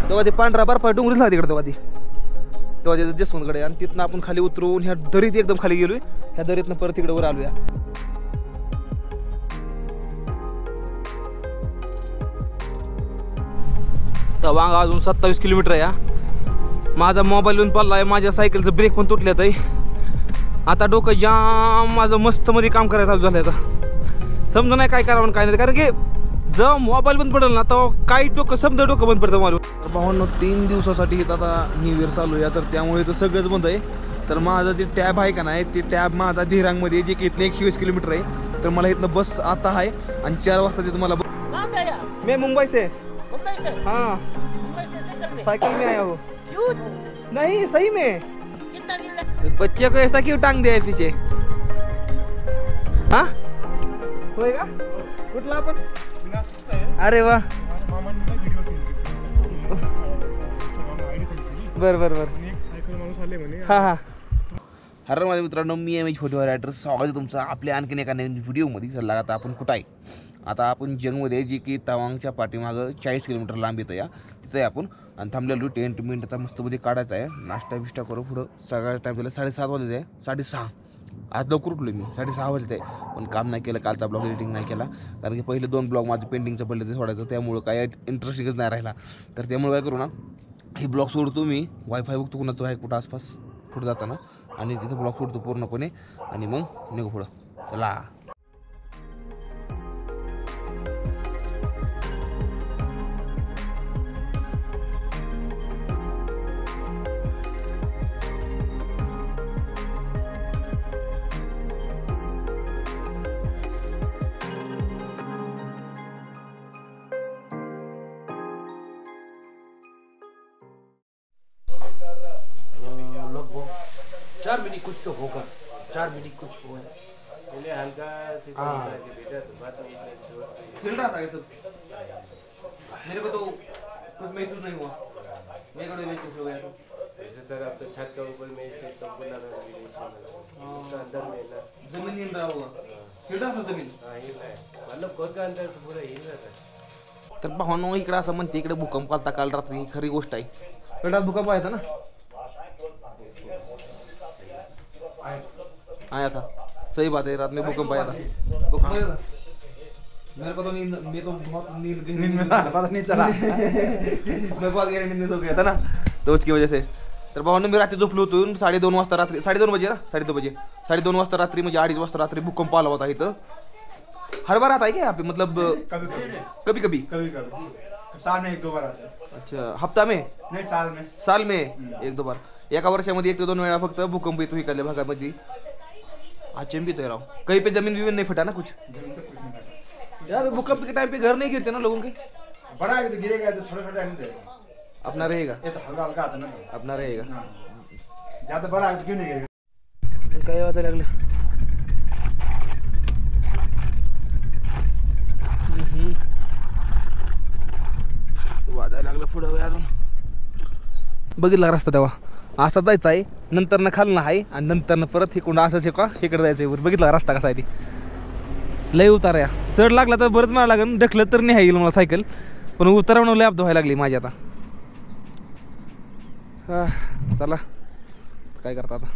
तेव्हा ते पांढरा बर्फा डोंगरीच लागते तिकडे तेव्हा ते जसवंतकडे. आणि तिथनं आपण खाली उतरून ह्या दरीत एकदम खाली गेलोय. ह्या दरीतनं परत तिकडे वर आलोया. तर वांगा अजून 27 किलोमीटर आहे. माझा मोबाईल येऊन पडला आहे. माझ्या सायकलचं ब्रेक पण तुटल्यात आहे. आता डोकं जाम माझं मस्त मध्ये काम करायला चालू झालं. आता समजा नाही काय करावं काय नाही. कारण की जेव्हा मोबाईल बंद पडेल ना तेव्हा काही डोकं समजा डोकं बंद पडतं मला. तर भावांनो 3 दिवसासाठी आता न्यू इयर चालू आहे. तर त्यामुळे तर सगळंच बंद आहे. तर माझं जे टॅब आहे का नाही ते टॅब माझा धिरांगमध्ये जे की इथनं 120 किलोमीटर आहे. तर मला इथनं बस आता आहे आणि 4 वाजता ते तुम्हाला मैं मुंबई से हाँ साइकिल में आया हो नहीं सही में बच्चे को ऐसा क्यों टांग दिया है पीछे हाँ होय का कुठला आपण अरे वा बर बर बर हा हा हॅलो माझ्या मित्रांनो मी एम एच फोटोवर ॲड्रेस स्वागत आहे तुमचं आपल्या आणखीन एका नवीन व्हिडिओमध्ये. चला आता आपण कुठं आहे आता आपण जंगमध्ये जे की तवांगच्या पाठीमागं 40 किलोमीटर लांब येतं या तिथं आहे आपण. आणि थांबलेलो टेंट मिंट आता मस्तमध्ये काढायचं आहे. नाश्ता बिष्टा करू पुढं सगळ्या टाईम झाला 7:30 वाजले आहे 6:30. आज लवकर उठलो मी 6:30 वाजले आहे पण काम नाही केलं. कालचा ब्लॉग एडिटिंग नाही केला कारण की पहिले 2 ब्लॉग माझं पेंडिंगचं पडलं ते सोडायचं त्यामुळं काय इंटरेस्टिंगच नाही राहिला. तर त्यामुळे काय करू ना हे ब्लॉग सोडतो मी वायफाय बघतो कुणाचं आहे कुठं आसपास पुढं जाताना आणि तिथं ब्लॉग सोडतो पूर्णपणे आणि मग निघू पुढं. चला चार मिनट कुछ तो होगा 4 मिनट कुछ हुआ पहले हल्का से बेटा तो बात में हिल रहा था ये सब मेरे को तो कुछ महसूस नहीं हुआ मेरे को महसूस हो गया था ऐसे सर आप तो छत का ऊपर में से तब बोला उसका अंदर में ना जमीन हिल रहा होगा हिल रहा था जमीन हिल रहा है मतलब खुद का अंदर तो पूरा हिल रहा था. तर भावांनो इकडे असं म्हणते इकडे भूकंप आलता काल रात्री ही खरी गोष्ट आहे. काल रात भूकंप आया था ना आया था सही बात है रात में भूकंप आया था. मेरे को तो नींद मैं तो बहुत नींद में पता नहीं चला मैं बहुत गहरी नींद में सो गया था ना तो उसकी वजह से. तर भावांनो मी रात्री झोपलो होतो 2:30 वाजता रात्री 2:30 बजे ना 2:30 बजे 2:30 वाजता रात्री म्हणजे 2:30 वाजता रात्री भूकंप आला होता इथं. हर बार आता है क्या यहाँ पे मतलब कभी कभी साल में 1-2 बार आता है. अच्छा हफ्ता में नहीं साल में 1-2 बार. एका वर्षामध्ये 1 ते 2 वेळा फक्त भूकंप येतो इकडल्या भागामध्ये. अचंभित है रहा कहीं पे जमीन भी नहीं फटा ना कुछ जमीन तक कुछ नहीं आता. यार भूकंप के टाइम पे घर नहीं गिरते ना लोगों के बड़ा है तो गिरेगा तो छोटा नहीं देगा अपना रहेगा ये तो हल्का हल्का आता ना अपना रहेगा ज्यादा बड़ा है तो क्यों नहीं गिरेगा. काय वाजायला लागलं वाजायला लागलं पुढं अजून बघितला रस्ता तेव्हा असा जायचा आहे नंतर न खालनं आहे आणि नंतर न परत इकडून असंच का इकडे जायचं आहे. बघितला रस्ता कसा आहे ती लय उतार या चढ लागला तर बरंच मला लागेल ढकलत तर नाही येईल मला सायकल पण उतरवणं लय व्हायला लागली माझी आता. चला काय करता आता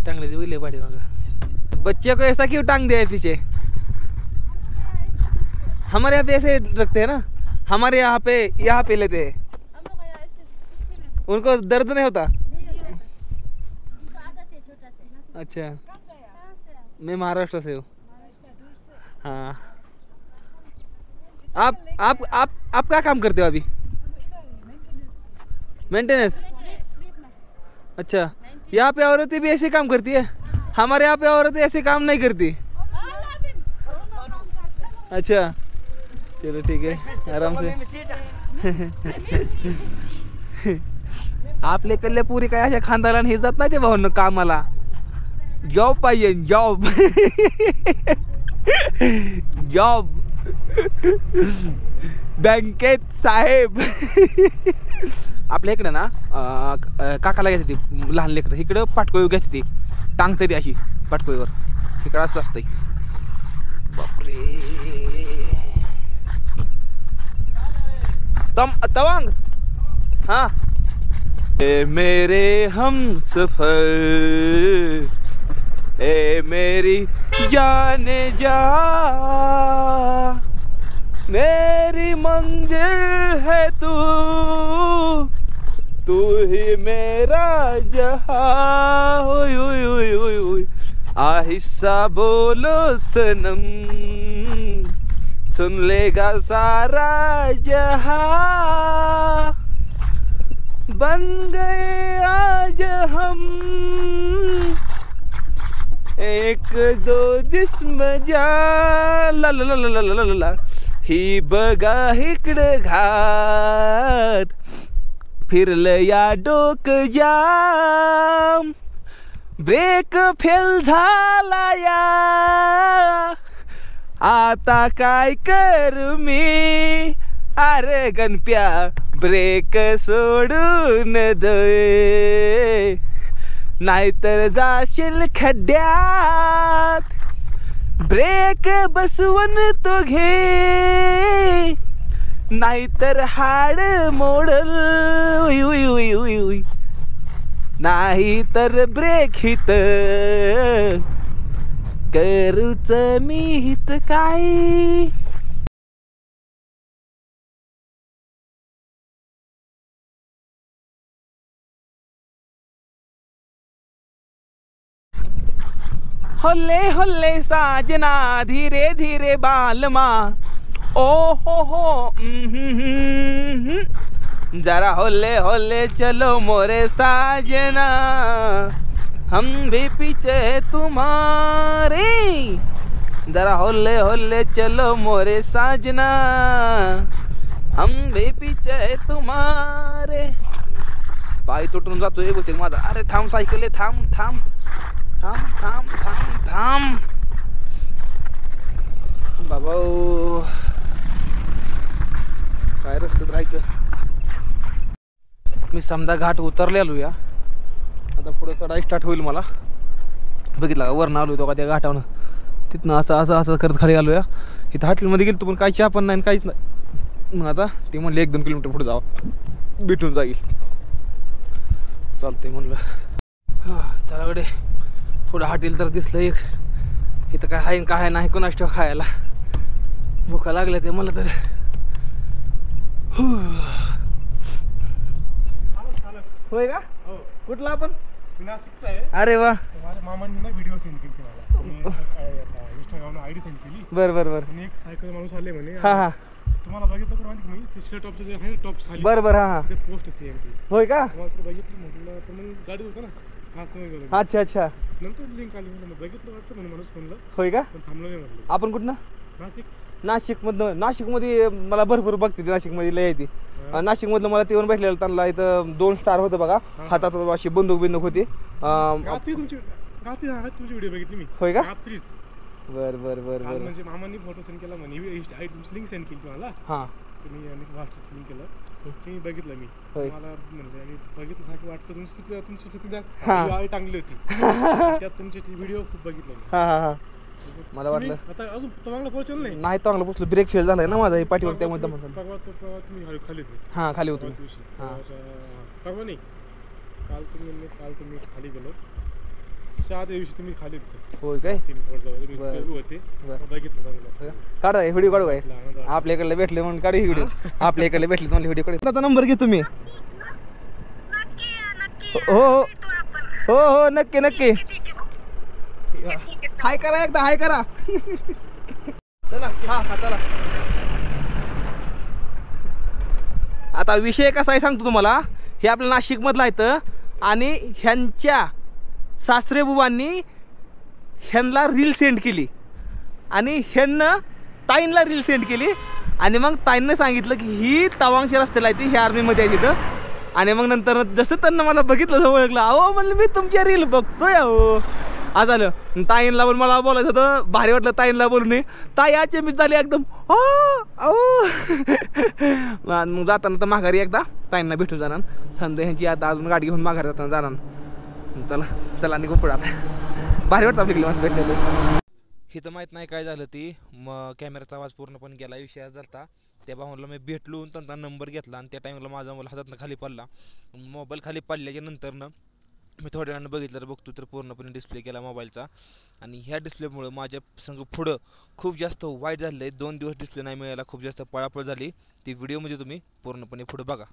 टांगले दिले पाठी मागं बच्चे को ऐसा क्यों टांग दिया है पीछे हमारे यहाँ पे ऐसे रखते हैं ना हमारे यहाँ पे लेते हैं उनको दर्द नहीं होता अच्छा मैं महाराष्ट्र से हूँ हाँ आप क्या काम करते हो अभी मेंटेनेंस अच्छा यहाँ पे औरतें भी ऐसे काम करती है हमारे यहाँ पे औरतें ऐसे काम नहीं करती अच्छा चलो ठीक है आराम से आपले कल्ले पुरी काय अशा खांदाला हे जात नाही ते भाऊ कामाला जॉब पाहिजे जॉब जॉब बँकेत साहेब आपल्या इकडे ना काकाला घ्यायची ती लहान लेकरं इकडं पाटकोळी घ्यायची ती टांगते ती अशी पाटकोळीवर इकडं असं असतंय बापरे तवांग हाँ ए मेरे हम सफर ए मेरी जाने जा मेरी मंजिल है तू तू ही मेरा जहां ओय ओय ओय ओय ओय आहिस्सा बोलो सनम सुन लेगा सारा जहां बन गए आज हम एक दो जिस्म जा ला ला ला ला ला ला ला ही बघा इकडे घाट फिरलं या डोक जाम ब्रेक फेल झाला या आता काय करू मी अरे गणप्या ब्रेक सोडून दे नाहीतर जाशील खड्ड्यात ब्रेक बसवून तो घे नाहीतर हाड मोडल उई उई उई उई उई नाही तर ब्रेक हित करूच मी हित काय होले होले साजना धीरे धीरे बालमा ओ हो जरा होले होले चलो मोरे साजना हम भी पीछे तुम्हारे जरा होले होले चलो मोरे साजना हम भी पीछे तुम्हारे पाय तुटून जातोय बहुतेक माझा अरे थांब सायकल आहे थांब थांब थांब थांब थांब थांब बाबा काय रस्त्यात राहायचं मी समजा घाट उतरलेलो या आता पुढे चढाई स्टार्ट होईल मला बघितला का वरनं आलो तो का त्या घाटावनं तिथनं असं असं असं करत खाली आलो या इथं हॉटेलमध्ये गेलो पण काही चहा पण नाही काहीच नाही मग आता ते म्हणले 1-2 किलोमीटर पुढे जावं भेटून जाईल चालतंय म्हणलं हां चलाकडे पुढं हॉटेल तर दिसलं एक इथं काय आहे काय नाही कोणाच ठेवा खायला भुका लागल्या ते मला तर होय का कुठला आपण नाशिकचा आहे अरे वा माझ्या मामांनी ना व्हिडिओ सेंड केली मला इंस्टाग्रामला आयडी सेंड केली बर बर बर आणि एक सायकल माणूस आले म्हणे हा हा तुम्हाला बघितलं तर माहिती मी ते शर्ट टॉपचं जे आहे टॉप खाली बर बर हा हा ते पोस्ट सेम ती होय का तुम्हाला तर बघितलं म्हटलं तर मग गाडी होतं ना खास नाही गेलो अच्छा अच्छा नंतर लिंक आली म्हणून बघितलं वाटतं म्हणे माणूस म्हणलं होय का पण थांबलो नाही म्हटलं आपण कुठनं नाशिक नाशिकमधनं नाशिकमध्ये मला भरपूर बघते ती नाशिकमध्ये लय येते नाशिकमधलं मला ते पण भेटलेलं त्यांना इथं 2 स्टार होतं बघा हातात अशी बंदूक बिंदूक होती गाती तुमची व्हिडिओ बघितली मी होय का रात्रीच बर बर बर बर म्हणजे मामांनी फोटो सेंड केला म्हणे तुमची लिंक सेंड केली तुम्हाला हां तुम्ही व्हॉट्सअप लिंक केलं ते बघितलं मी होय. मला म्हणजे आणि बघितलं सारखं वाटतं तुमची स्टोरी हां. आई टांगली होती त्यात तुमची व्हिडिओ खूप बघितलं मी. हां हां हां मला वाटलं आता अजून चांगलं पोहोचलं नाही नाही चांगलं बसलो ब्रेक फेल झालाय ना माझा हे पाठीवर त्यामुळे दम झाला. परवा तुम्ही खाली होते हां खाली होतो परवा दिवशी हां. परवा नाही काल तुम्ही खाली गेलो 6 दिवशी तुम्ही खाली होते होय काय तुम्ही बरं. होते बरं. बघितलं चांगलं काढा व्हिडिओ काढू काय लहान आपल्या इकडले भेटले म्हणून काढू व्हिडिओ आपल्या इकडले भेटले म्हणले व्हिडिओ काढू आता नंबर घे तुम्ही हो हो हो हो नक्की नक्की हाय करा एकदा हाय करा चला हा हा चला आता विषय कसा आहे सांगतो तुम्हाला हे आपल्या नाशिकमधलं आहे आणि ह्यांच्या सासरे बुबांनी ह्यांना रील सेंड केली आणि ह्यांनं ताईंना रील सेंड केली आणि मग ताईंनं सांगितलं की ही तवांगच्या रस्त्याला आहे ती ह्या आर्मीमध्ये आहे तिथं आणि मग नंतर जसं त्यांना मला बघितलं जवळ ओळखलं अहो म्हणलं मी तुमच्या रील बघतोय अहो आज आलं ताईंला पण मला बोलायचं होतं भारी वाटलं ताईंला बोलून ताई आजचे मी झाली एकदम अहो मग जाताना तर माघारी एकदा ताईंना भेटून जाणार संध्या ह्यांची आता अजून गाडी घेऊन माघारी जाताना जाणार चला चला निघून पुढे आता भारी वाटतं आपल्याकडे माझं भेटलेलं हे तर माहीत नाही काय झालं ती मग कॅमेराचा आवाज पूर्णपणे गेला विषय झाला त्या भावाला मी भेटलो त्यांचा नंबर घेतला आणि त्या टाईमला माझा मोबाईल हातातनं खाली पडला. मोबाईल खाली पडल्याच्या नंतरनं मी थोड्या वेळानं बघितलं बघतो तर पूर्णपणे डिस्प्ले केला मोबाईलचा. आणि ह्या डिस्प्लेमुळं माझ्या संग पुढं खूप जास्त वाईट झालेलं आहे. 2 दिवस डिस्प्ले नाही मिळाला, खूप जास्त पळापळ झाली. ती व्हिडिओमध्ये तुम्ही पूर्णपणे पुढं बघा.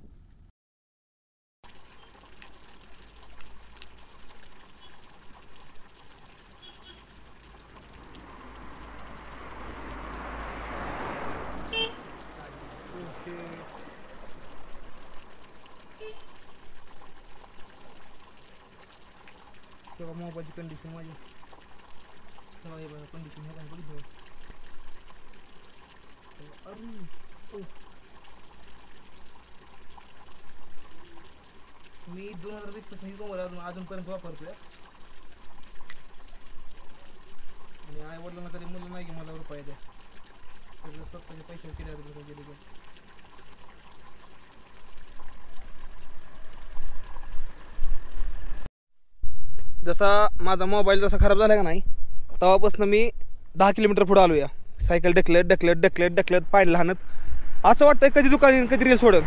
तेव्हा मोबाईलची कंडिशन माझी कंडिशन मी 2020 पासून ही मोबाईल अजूनपर्यंत वापरतोय. आणि आई वडिलांना तरी मुलं नाही की मला रुपये द्या, सगळं स्वतःचे पैसे केले गेले. जसा माझा मोबाईल जसा खराब झाला का नाही तेव्हापासून मी 10 किलोमीटर पुढे आलो या. सायकल ढकलत पाय लहानत असं वाटतंय कधी दुकान कधी रील सोडन.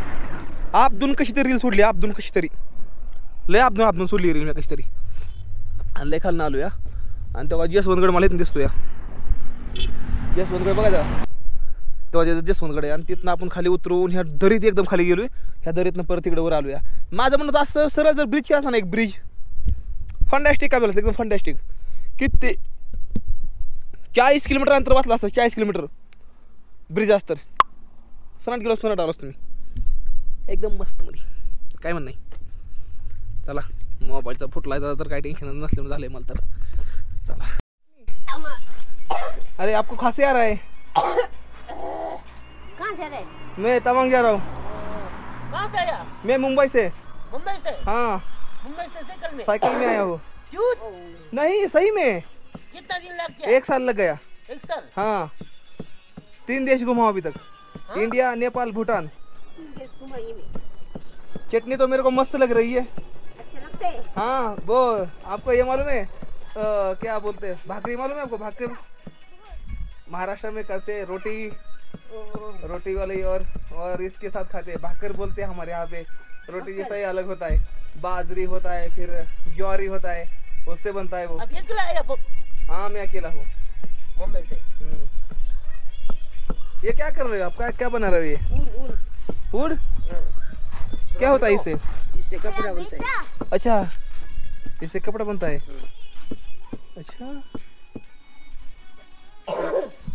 आपदून कशी तरी रील सोडली, आपदून कशी तरी लय आपदून सोडली रील मी कशी तरी. आणि लय खालनं आलो या. आणि तेव्हा जसवंतगड मला इथून दिसतो या. जसवंतगड बघायचा तेव्हा जसवंतगड आहे. आणि तिथनं आपण खाली उतरून ह्या दरीत एकदम खाली गेलोय. ह्या दरीतनं परत तिकडे वर आलो या. माझं म्हणत असं सरळ जर ब्रिज असा ना एक ब्रिज फंटॅस्टिक काय बोलायचं एकदम फंटॅस्टिक. किती 40 किलोमीटर अंतर वाचलं असतं. 40 किलोमीटर ब्रिज असतं. सनाट गेलो सनाट आलो असतो मी एकदम मस्त मध्ये काय म्हण नाही. चला मोबाईलचा फुटला तर काय टेन्शन नसल्यामुळे झालंय मला तर. चला अरे आपको खांसी आ रहा है? कहाँ जा रहे? मैं तवांग जा रहा हूँ. कहाँ से आया? मैं मुंबई से. मुंबई से? हाँ मुंबई से साइकिल में आया हूँ. झूठ? नहीं सही में. कितना दिन लग गया? 1 साल लग गया. 1 साल? हाँ 3 देश घुमा हूँ अभी तक. हाँ? इंडिया, नेपाल, भूटान. 3 देश घुमाइए में. चटनी तो मेरे को मस्त लग रही है. अच्छे लगते हैं? हाँ वो आपको ये मालूम है क्या बोलते हैं भाकरी मालूम है आपको? भाकरी महाराष्ट्र में करते हैं रोटी रोटी वाली और इसके साथ खाते हैं. भाकर बोलते हैं हमारे यहाँ पे. रोटी जैसा ही अलग होता है. बाजरी होता है फिर ज्वारी होता है उससे बनता है वो. अब ये अकेला आया हाँ मैं अकेला हूँ मुंबई से. ये क्या कर रहे हो आप? क्या बना रहे हो ये? वुड क्या होता है इससे? इससे कपड़ा बनता है. अच्छा इससे कपड़ा बनता है. अच्छा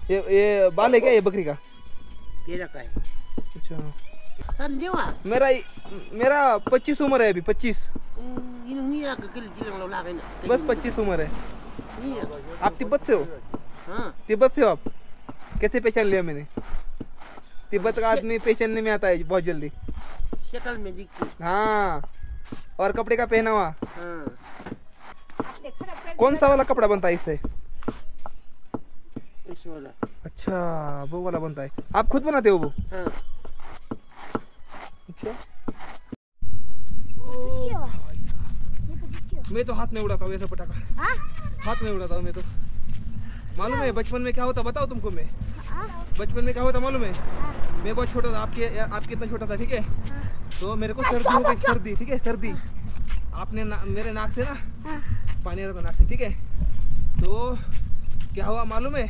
ये बाल है क्या ये बकरी का? ये रखा है. अच्छा संदेवा मेरा 25 उम्र है अभी. 25 ini aku kecil cilang lau lain. बस 25 उम्र है. Ini आप तिब्बत से हो? हाँ. तिब्बत से हो आप? कैसे पहचान लिया मैंने? तिब्बत का आदमी पहचानने में आता है बहुत जल्दी. शक्ल में दिखती. हाँ और कपड़े का पहनावा. हाँ. कौन सा वाला कपड़ा बनता है इससे? इस वाला. अच्छा वो वाला बनता है. आप खुद बनाते हो वो? हाँ. अच्छा मैं तो हाथ में उड़ाता हूँ ऐसा पटाखा. हाथ में उड़ाता हूँ मैं तो. मालूम है बचपन में क्या होता बताओ तुमको मैं. बचपन में क्या होता मालूम है? मैं बहुत छोटा था. आपके इतना छोटा था ठीक है. तो मेरे को सर्दी हो गई. सर्दी ठीक है सर्दी. आपने मेरे नाक से ना पानी आ रहा था नाक से ठीक है. तो क्या हुआ मालूम है?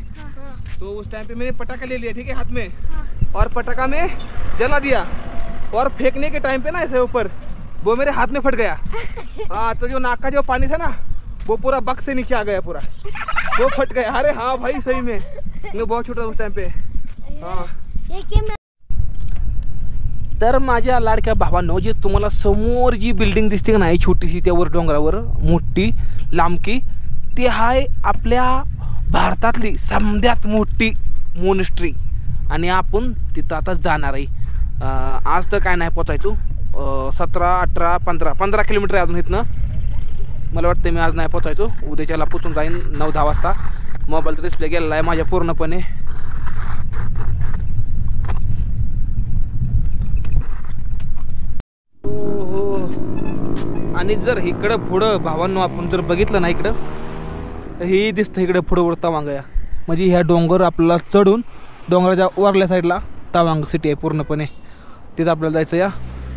तो उस टाइम पे मैंने पटाखा ले लिया ठीक है हाथ में. और पटाखा में जला दिया. और फेंकने के टाइम पे ना ऐसे ऊपर वो मेरे हाथ में फट गया. हाँ तो जो नाक का जो पानी था ना वो पूरा बक से नीचे आ गया पूरा. वो फट गया. अरे हाँ भाई सही में मैं बहुत छोटा उस टाइम पे. हाँ तर माझ्या लाडक्या भावांनो जे तुम्हाला समोर जी बिल्डिंग दिसते का नाही छोटीशी त्यावर डोंगरावर मोठी लांबकी ती आहे आपल्या भारतातली सगळ्यात मोठी मोनेस्ट्री. आणि आपण तिथं आता जाणार आहे. आज तर काय नाही पोचायचो. 17, 18, 15 किलोमीटर आहे अजून इथनं. मला वाटतं मी आज नाही पोचायचो. उद्याच्याला पोचून जाईन 9-10 वाजता. मोबाईलचा डिस्प्ले गेलेला आहे माझ्या पूर्णपणे. हो आणि जर इकडं पुढं भावांनो आपण जर बघितलं ना इकडं ही दिसतं इकडे पुढं उडता मागया. म्हणजे ह्या डोंगर आपल्याला चढून डोंगराच्या वरल्या साईडला तवांग सिटी आहे पूर्णपणे. तिथं आपल्याला जायचं या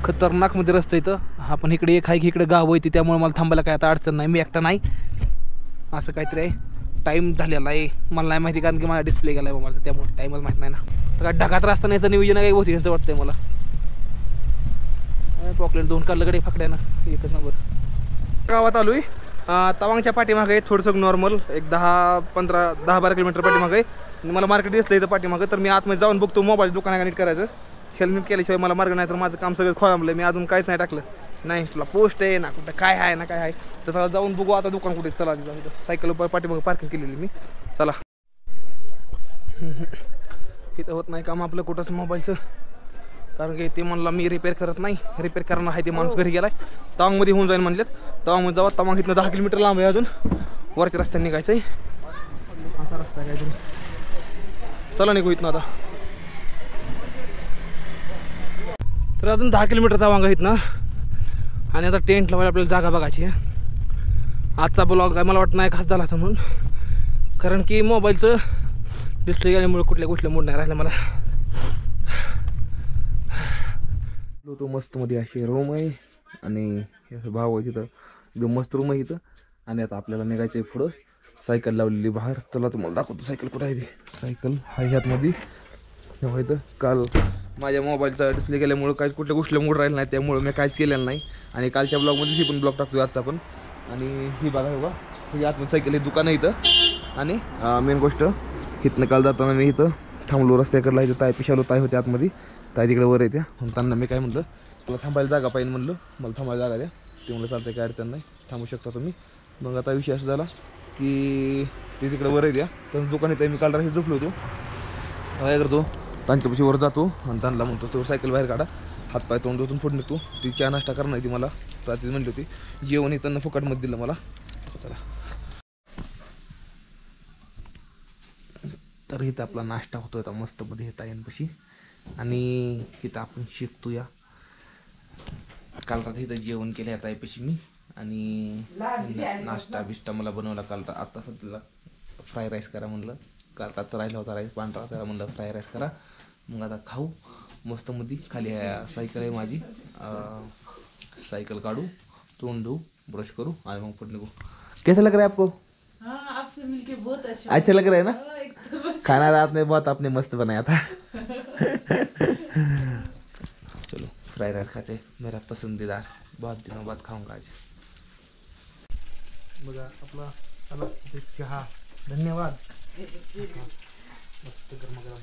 खतरनाकमध्ये रस्ता इथं. आपण इकडे एक आहे की इकडे गाव आहे, त्यामुळे मला थांबायला काय आता अडचण नाही, मी एकटा नाही. असं काहीतरी आहे. टाईम झालेला आहे मला नाही माहिती, कारण की माझा डिस्प्ले गेला आहे मोबाईलचा, त्यामुळे टाईमच माहीत नाही ना. तर ढगात रस्ता नाही तर नियोजन काही होती असं वाटतंय मला. पॉकलेट 2 काढलं कडे फाकड्या ना, एकच नंबर. गावात आलो आहे, तवांगच्या पाठीमागे आहे थोडंसं नॉर्मल, एक 10-12 किलोमीटर पाठीमागे आहे. आणि मला मार्केट दिसलं इथं पाठीमागं, तर मी आतमध्ये जाऊन बघतो मोबाईल दुकाना नीट करायचं. हेल्मेट केल्याशिवाय मला मार्ग नाही, तर माझं काम सगळं खोळंबलं. मी अजून काहीच नाही टाकलं, नाही तुला पोस्ट आहे ना कुठं काय आहे ना काय आहे. तसं जाऊन बघू आता दुकान कुठे. चला तिथं सायकल पाठीमागं पार्किंग केलेली मी. चला इथं होत नाही काम आपलं कुठंच मोबाईलचं, कारण की ते म्हणलं मी रिपेअर करत नाही, रिपेअर करणार आहे ते माणूस घरी गेलाय. तवांगमध्ये होऊन जाईल म्हणलेत. तवांगमध्ये जावा, तवांग इथनं 10 किलोमीटर लांब आहे, अजून वरच्या रस्त्याने निघायचं आहे. असा रस्ता आहे काहीतरी. चला निघू इथनं आता. तर अजून 10 किलोमीटर तवांग इथनं, आणि आता टेंट लावायला आपल्याला जागा बघायची आहे. आजचा ब्लॉग काय मला वाटतं नाही खास झाला असं म्हणून, कारण की मोबाईलचं डिस्प्ले गेल्यामुळे कुठल्या गोष्टीला मूड नाही राहिला मला. तो मस्त मध्ये अशी रूम आहे आणि भाव आहे तिथं, एकदम मस्त रूम आहे इथं. आणि आता आपल्याला निघायचं आहे पुढं. सायकल लावलेली बाहेर, चला तुम्हाला दाखवतो सायकल कुठं आहे ती. सायकल आहे ह्यातमध्ये तेव्हा इथं. काल माझ्या मोबाईलचा डिस्प्ले गेल्यामुळं काहीच कुठल्या गोष्टीला मूड राहिला नाही, त्यामुळं मी काहीच केलेलं नाही. आणि कालच्या ब्लॉगमध्ये ही पण ब्लॉग टाकतो आजचा पण. आणि ही बघा हे बघा, ही आतमध्ये सायकल हे दुकान आहे इथं. आणि मेन गोष्ट इथनं काल जाताना मी इथं थांबलो रस्त्याकडला, इथं ताय पिशालो ताई होते आतमध्ये, ताई तिकडे वर येत्या. त्यांना मी काय म्हटलं, तुला थांबायला जागा पाहिजे म्हणलं, मला थांबायला जागा द्या. ते म्हणलं चालतं काय अडचण नाही, थांबू शकता तुम्ही. मग आता विषय असा झाला की ते तिकडे वर येत्या, तर दुकान येतं. मी काल रात्री झोपलो होतो, काय करतो त्यांच्यापाशी वर जातो आणि त्यांना म्हणतो तो सायकल बाहेर काढा, हातपाय तोंड धुतून पुढे निघतो. ती चहा नाश्ता करणार ती मला रात्री म्हणली होती. जेवण हे त्यांना फुकटमध्ये दिलं मला. चला तर इथं आपला नाश्ता होतो आता मस्तमध्ये ताईंपाशी. आणि इथं आपण शिकतो या. काल रात्री इथं जेवण केलं या ताईपाशी मी. आणि नाश्ता बिष्टा मला बनवला काल. आता सध्याला फ्राय राईस करा म्हणलं, काल रात्र राहिला होता राईस पांढरा, त्याला म्हणलं फ्राय राईस करा. मग आता खाऊ मस्तमध्ये. खाली सायकल आहे माझी, सायकल काढू, तोंड धुऊ, ब्रश करू आणि मग पुढे निघू. कैसा लग रहा है आपको? हाँ, आपसे मिलके बहुत अच्छा लग रहा है ना? एकदम खाना रात में बहुत आपने मस्त बनाया था. चलो फ्राई राइस खाते, मेरा पसंदीदा, बहुत दिनों बाद खाऊंगा आज. बघा आपला आला चहा, धन्यवाद. मस्त गरम गरम.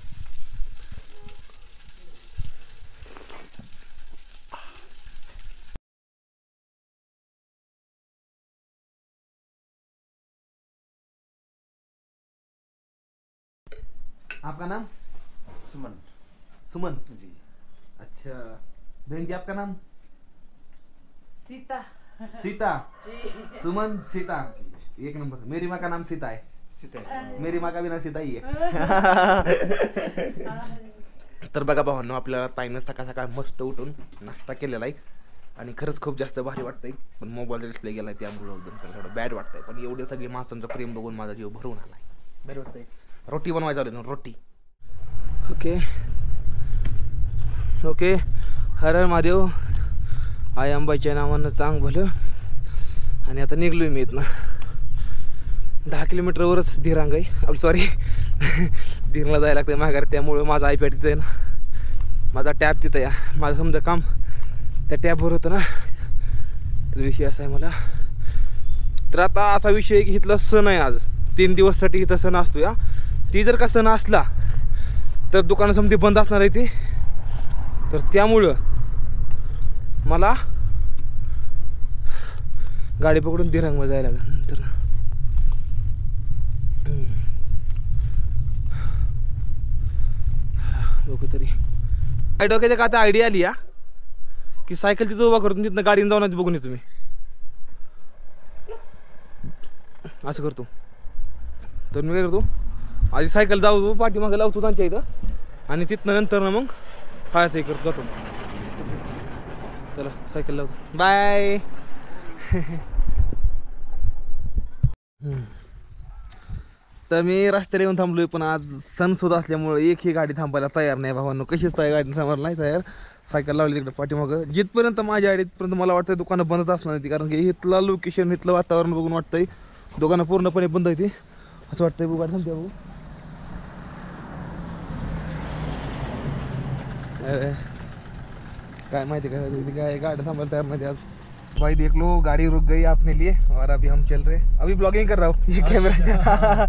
आपका नाम? सुमन सुमन जी. अच्छा बहन जी, आपका नाम? सीता सीता. जी. सुमन सीता, एक नंबर. मेरी माँ का नाम सीता है. सीता मेरी माँ का भी नाम सीता ही आहे. तर बघा भावांनो, आपल्याला ताईनं सकाळ सकाळ मस्त उठून नाश्ता केलेला आहे आणि खरंच खूप जास्त भारी वाटतंय. पण मोबाईलचा डिस्प्ले गेला आहे त्यामुळं एकदम थोडं बॅड वाटतंय. पण एवढे सगळे माणसांचं प्रेम बघून माझा जीव भरून आलाय. बॅड वाटतंय. रोटी बनवायची आली ना, रोटी. Okay okay. हर हर महादेव. आई अंबाईच्या नावानं चांग भलं. आणि आता निघलोय मी इथनं. 10 किलोमीटरवरच धीरांग आहे. सॉरी धीरला जायला लागतं माघार, त्यामुळे माझा आयपॅड तिथं आहे ना, माझा टॅब तिथं या. माझं समजा काम त्या टॅबवर होतं ना. तर विषय असा आहे मला. तर आता असा विषय आहे की इथला सण आहे आज. 3 दिवससाठी इथं सण असतो या. ती जर का सण असला तर दुकानं समधी बंद असणार आहे ती. तर त्यामुळं मला गाडी पकडून दिरांगमध्ये जायला लागेल नंतर. बघू तरी काय डोक्यात का आता आयडिया आली या की सायकल तिथं उभा करतो, तिथनं गाडीने जाऊन बघून येतो मी. असं करतो. तर मी काय करतो, आधी सायकल जाऊ पाठीमागे लावतो त्यांच्या इथं आणि तिथनं नंतर ना मग फायचं हे करतो जातो. चला सायकल लावतो. बाय. तर मी रस्त्याला येऊन थांबलोय, पण आज सण सुद्धा असल्यामुळे एकही गाडी थांबायला तयार नाही भावांनो. कशीच काय गाडी थांबायला नाही तयार. सायकल लावली तिकडे पाठीमागं. जिथपर्यंत माझ्या आडीतपर्यंत मला वाटतं दुकानं बंदच असणार ती, कारण की इथलं लोकेशन इथलं वातावरण बघून वाटतंय दुकानं पूर्णपणे बंद आहे ती. असं वाटतंय बघू गाडी थांबते बघू. काय माहिती काय गाड़ी थांबायला तयार नहीं आज. भाई देख लो गाड़ी रुक गई अपने लिए और अभी हम चल रहे, अभी ब्लॉगिंग कर रहा हूँ ये कैमरा.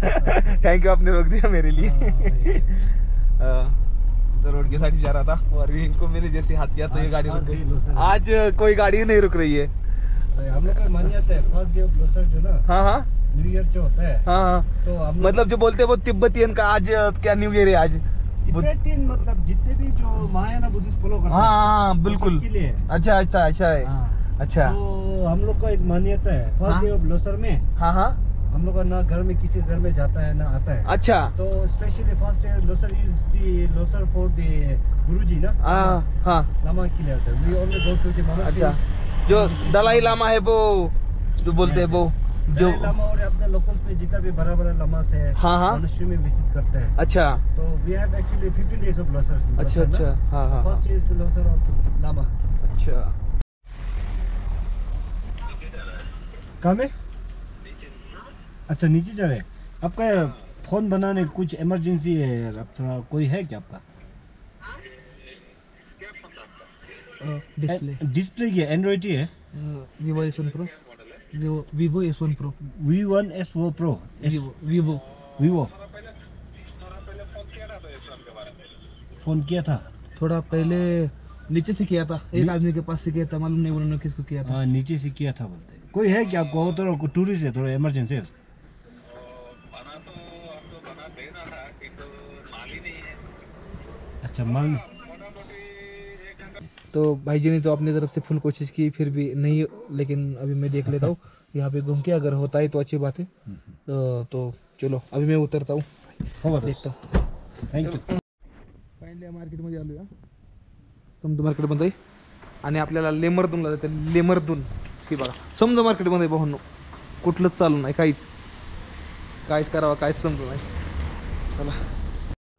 थैंक यू आपने रोक दिया मेरे लिए. तो रोड के साइड जा रहा था और इनको मैंने जैसे हाथ किया तो ये गाड़ी रुक गई. आज कोई गाड़ी नहीं रुक रही है. हम लोग का मान्यता है फर्स्ट डे ऑफ लोसर जो ना, हाँ न्यू ईयर जो होता है, हाँ तो हम मतलब जो बोलते हैं वो तिब्बतियन का आज क्या न्यू ईयर है आज. तिब्बतियन मतलब जितने भी जो महायाना बुद्धिस्ट फॉलो करते हैं, हाँ बिल्कुल. सबके लिए है. अच्छा अच्छा अच्छा है. हाँ. अच्छा तो हम लोग का एक मान्यता है फर्स्ट डे ऑफ लोसर में हाँ हाँ हम लोग का ना घर में किसी घर में जाता है ना आता है. अच्छा तो specially first day Losar is the Losar for the guruji ना. हाँ हाँ लामा के लिए होता है. We only go to the monastery. अच्छा जो दलाई लामा है वो जो बोलते हैं वो जो लामा और अपने लोकल्स में जितना भी बड़ा बड़ा लामास है हाँ हाँ मोनास्ट्री में विजिट करते हैं. अच्छा तो we have actually 15 days of Losar. अच्छा अच्छा हाँ हाँ first is the Losar of lama. अच्छा कहाँ में? अच्छा नीचे जा रहे हैं. आपका फोन बनाने कुछ इमरजेंसी है यार, अब थोड़ा कोई है क्या आपका? डिस्प्ले क्या एंड्रॉइड ही है? Vivo S1 Pro. Vivo S1 Pro. V1S Pro. Vivo. Vivo. Phone किया था. थोड़ा पहले नीचे से किया था, एक आदमी के पास से किया था, मालूम नहीं उन्होंने किसको किया था. हाँ नीचे से किया था बोलते. कोई है क्या आपको? थोड़ा टूरिस्ट है, थोड़ा इमरजेंसी है. अच्छा माल. तो भाई जी ने तो अपनी तरफ से फुल कोशिश की, फिर भी नहीं, लेकिन अभी मैं देख लेता हूँ यहाँ पे घूम के, अगर होता है तो अच्छी बात है. तो चलो अभी मैं उतरता हूँ, देखता हूँ. Thank you. फायनली मार्केटमध्ये आलो या. समजा मार्केट बंद आहे आणि आपल्याला लेमरदूनला जाते. लेमरदून की बघा समजा मार्केटमध्ये पाहून कुठलंच चालू नाही, काहीच करावं काहीच समजू नाही. चला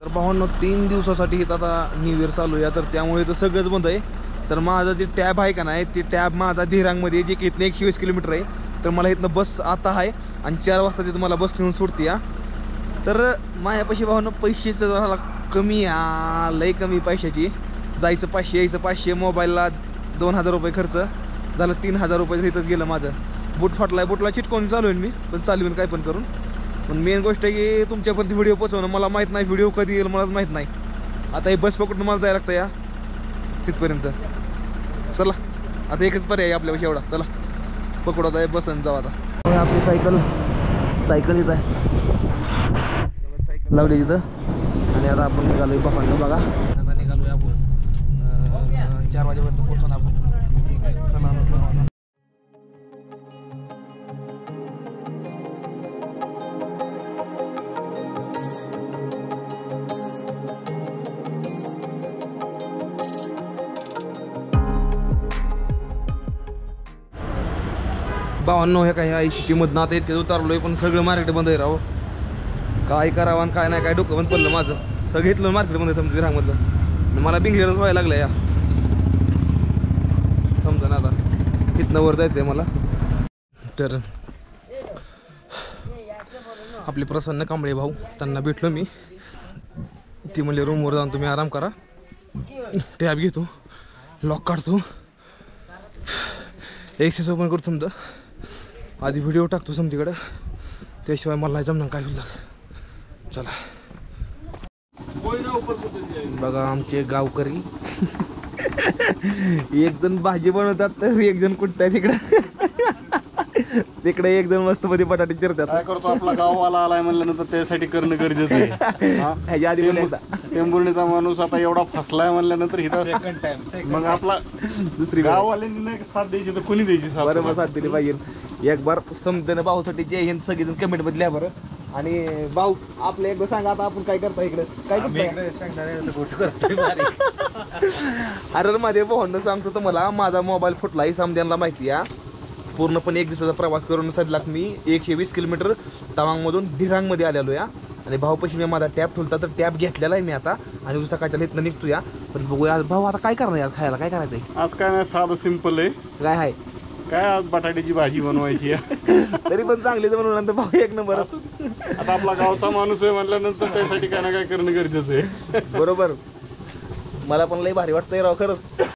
तर भावांनो 3 दिवसासाठी इथं आता न्यू इयर चालू आहे, तर त्यामुळे तर सगळंच बंद आहे. तर माझा जे टॅब आहे का नाही, ते टॅब माझा धिरांगमध्ये जे की इथनं 120 किलोमीटर आहे. तर मला इथनं बस आता आहे आणि 4 वाजता तिथं मला बस नेऊन सोडते या. तर माझ्यापाशी भावांनो पैशाचं जरा कमी लय कमी पैशाची. जायचं 500 यायचं 500, मोबाईलला 2000 रुपये खर्च झालं, 3000 रुपये इथंच गेलं माझं. बूट फाटलाय, बुटला चिटकवून चालू आहे मी, पण चालवीन काय पण करून. पण मेन गोष्ट आहे की तुमच्यापर्यंत व्हिडिओ पोहोचवणं. मला माहीत नाही व्हिडिओ कधी येईल, मलाच माहीत नाही. आता हे बस पकडून मला जायला लागतं या तिथपर्यंत. चला आता एकच पर्याय आपल्यापाशी एवढा. चला पकडवत आहे बसन जाऊ आता. आपली सायकल इथं आहे, लावली इथं. आणि आता आपण निघालोय पकडलं बघा. आता निघालोय आपण 4 वाजेपर्यंत पोहोचून आपण. चला भावांनो, हे काय ह्या सिटीमधनं आता इतके उतरलोय, पण सगळं मार्केट बंद आहे राव. काय करावं आणि काय नाही, काय डोकं बंद पडलं माझं. सगळं इथलं मार्केट बंद आहे समजा विरांगमधलं. मला बिंगलेरच व्हायला लागलं या. समजा ना आता इथनं वर जायचं आहे मला. तर आपले प्रसन्न कांबळे भाऊ, त्यांना भेटलो मी. ती म्हणले रूमवर जाऊन तुम्ही आराम करा, टॅब घेतो, लॉक काढतो, एक्सेस ओपन करतो समजा, आधी व्हिडिओ टाकतो समतीकडं, त्याशिवाय मला जमणार काय होईल. चला बघा आमचे गावकरी. एक जण भाजी बनवतात तर एक जण कुठताय तिकडे एक जण मस्त मध्ये बटाटे चिरतात. काय करतो, आपला गाववाला आलाय म्हणल्यानंतर त्यासाठी करणं गरजेचं आहे. ह्याच्या आधी टेंभुर्णीचा माणूस आता एवढा फसलाय म्हणल्यानंतर इथं मग आपला दुसरी गाववाल्यांनी नाही साथ द्यायची तर कोणी द्यायची साथ? बरोबर साथ दिली पाहिजे. एक बार समजेन भाऊसाठी जय हिंद सगळेजण कमेंट मध्ये लिहा बरं. आणि भाऊ आपल्या एकदा सांगा आता आपण काय करता इकडे, काय अरे माझे भाऊंना सांगतो तुम्हाला, माझा मोबाईल फुटलाय. समद्यांना माहिती आहे. पूर्णपणे 1 दिवसाचा प्रवास करून सध्या मी 120 किलोमीटर तवांगमधून दिरांगमध्ये आलेलो या आणि भाऊपाशी मी माझा टॅब ठेवला तर टॅब घेतलेला आहे मी आता आणि उद्या सकाळच्या इथनं निघतो या. पण बघूया भाऊ आता काय करणार यार खायला काय करायचं आहे आज काय नाही साधं सिंपल आहे. काय आहे काय आज बटाट्याची भाजी बनवायची आहे. तरी पण चांगली तर म्हणून नंतर भाऊ एक नंबर आता आपला गावचा माणूस आहे म्हटल्यानंतर त्यासाठी काय ना काय करणं गरजेचं आहे. बरोबर मला पण लई भारी वाटतंय राव खरंच.